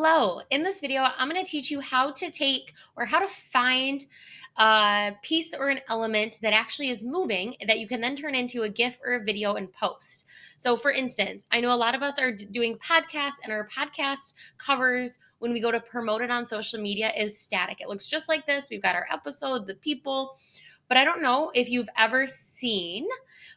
Hello, in this video, I'm going to teach you how to take or how to find a piece or an element that actually is moving that you can then turn into a GIF or a video and post. So, for instance, I know a lot of us are doing podcasts, and our podcast covers when we go to promote it on social media is static. It looks just like this. We've got our episode, the people, but I don't know if you've ever seen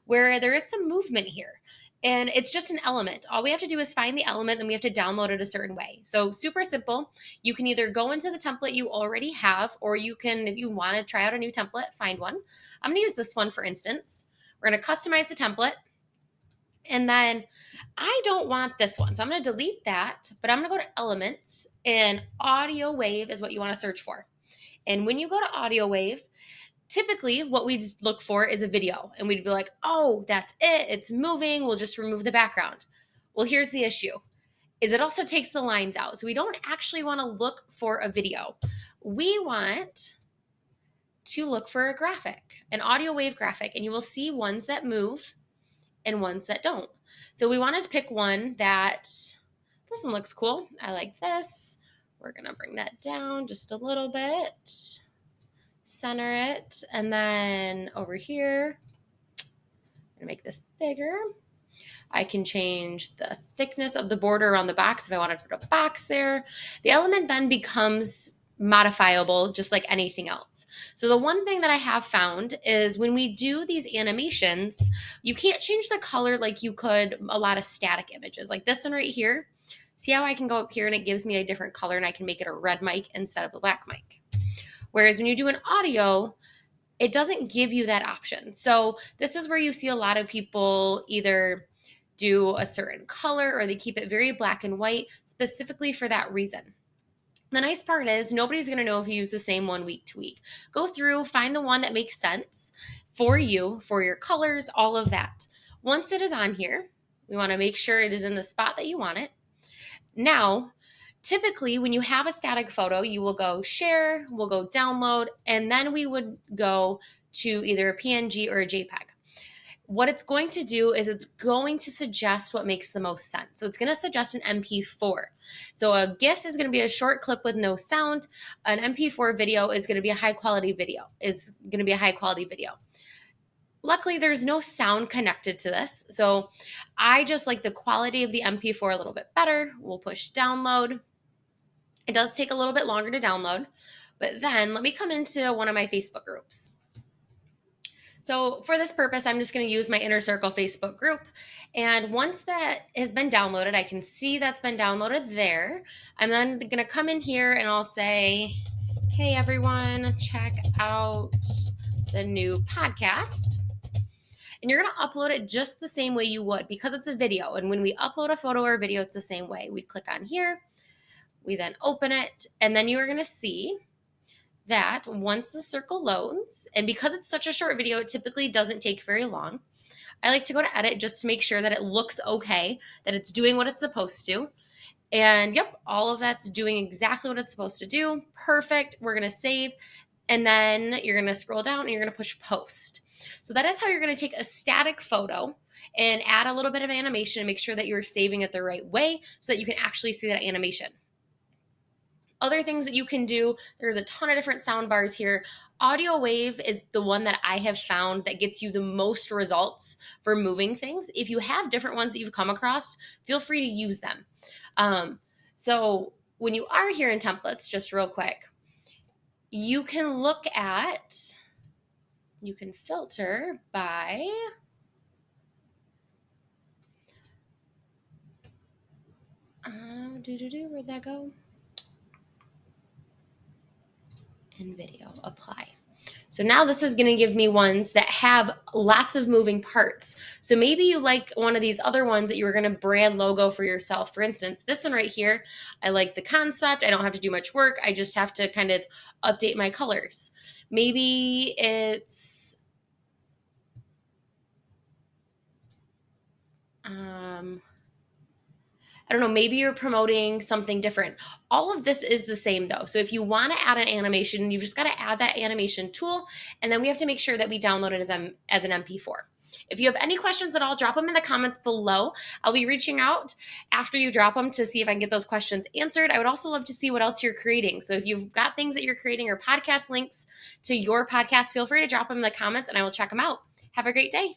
where there is some movement here. And it's just an element. All we have to do is find the element, and we have to download it a certain way. So super simple. You can either go into the template you already have, or you can, if you want to try out a new template, find one. I'm going to use this one for instance. We're going to customize the template. And then I don't want this one. So I'm going to delete that, but I'm going to go to elements, and audio wave is what you want to search for. And when you go to audio wave, typically what we'd look for is a video, and we'd be like, oh, that's it, it's moving, we'll just remove the background. Well, here's the issue, is it also takes the lines out. So we don't actually want to look for a video. We want to look for a graphic, an audio wave graphic, and you will see ones that move and ones that don't. So we wanted to pick one that, this one looks cool, I like this. We're gonna bring that down just a little bit, center it, and then over here, I'm gonna make this bigger. I can change the thickness of the border around the box if I want to put a box there. The element then becomes modifiable just like anything else. So the one thing that I have found is when we do these animations, you can't change the color like you could a lot of static images. Like this one right here. See how I can go up here and it gives me a different color, and I can make it a red mic instead of a black mic. Whereas when you do an audio, it doesn't give you that option. So this is where you see a lot of people either do a certain color or they keep it very black and white specifically for that reason. The nice part is nobody's going to know if you use the same one week to week. Go through, find the one that makes sense for you, for your colors, all of that. Once it is on here, we want to make sure it is in the spot that you want it. Now, typically, when you have a static photo, you will go share, we'll go download, and then we would go to either a PNG or a JPEG. What it's going to do is it's going to suggest what makes the most sense. So it's going to suggest an MP4. So a GIF is going to be a short clip with no sound. An MP4 video is going to be a high quality video. Luckily, there's no sound connected to this. So I just like the quality of the MP4 a little bit better. We'll push download. It does take a little bit longer to download, but then let me come into one of my Facebook groups. So for this purpose, I'm just going to use my Inner Circle Facebook group. And once that has been downloaded, I can see that's been downloaded there. I'm then going to come in here and I'll say, hey, everyone, check out the new podcast. And you're going to upload it just the same way you would because it's a video. And when we upload a photo or a video, it's the same way. We'd click on here. We then open it, and then you are going to see that once the circle loads, and because it's such a short video, it typically doesn't take very long. I like to go to edit just to make sure that it looks okay, that it's doing what it's supposed to. And yep, all of that's doing exactly what it's supposed to do. Perfect. We're going to save, and then you're going to scroll down and you're going to push post. So that is how you're going to take a static photo and add a little bit of animation and make sure that you're saving it the right way so that you can actually see that animation. Other things that you can do, there's a ton of different sound bars here. Audio wave is the one that I have found that gets you the most results for moving things. If you have different ones that you've come across, feel free to use them. So when you are here in templates, just real quick, you can look at, you can filter by, where'd that go? And video, apply. So now this is going to give me ones that have lots of moving parts. So maybe you like one of these other ones that you were going to brand logo for yourself. For instance, this one right here, I like the concept. I don't have to do much work. I just have to kind of update my colors. Maybe it's I don't know, maybe you're promoting something different. All of this is the same though. So if you want to add an animation, you've just got to add that animation tool. And then we have to make sure that we download it as an MP4. If you have any questions at all, drop them in the comments below. I'll be reaching out after you drop them to see if I can get those questions answered. I would also love to see what else you're creating. So if you've got things that you're creating or podcast links to your podcast, feel free to drop them in the comments and I will check them out. Have a great day.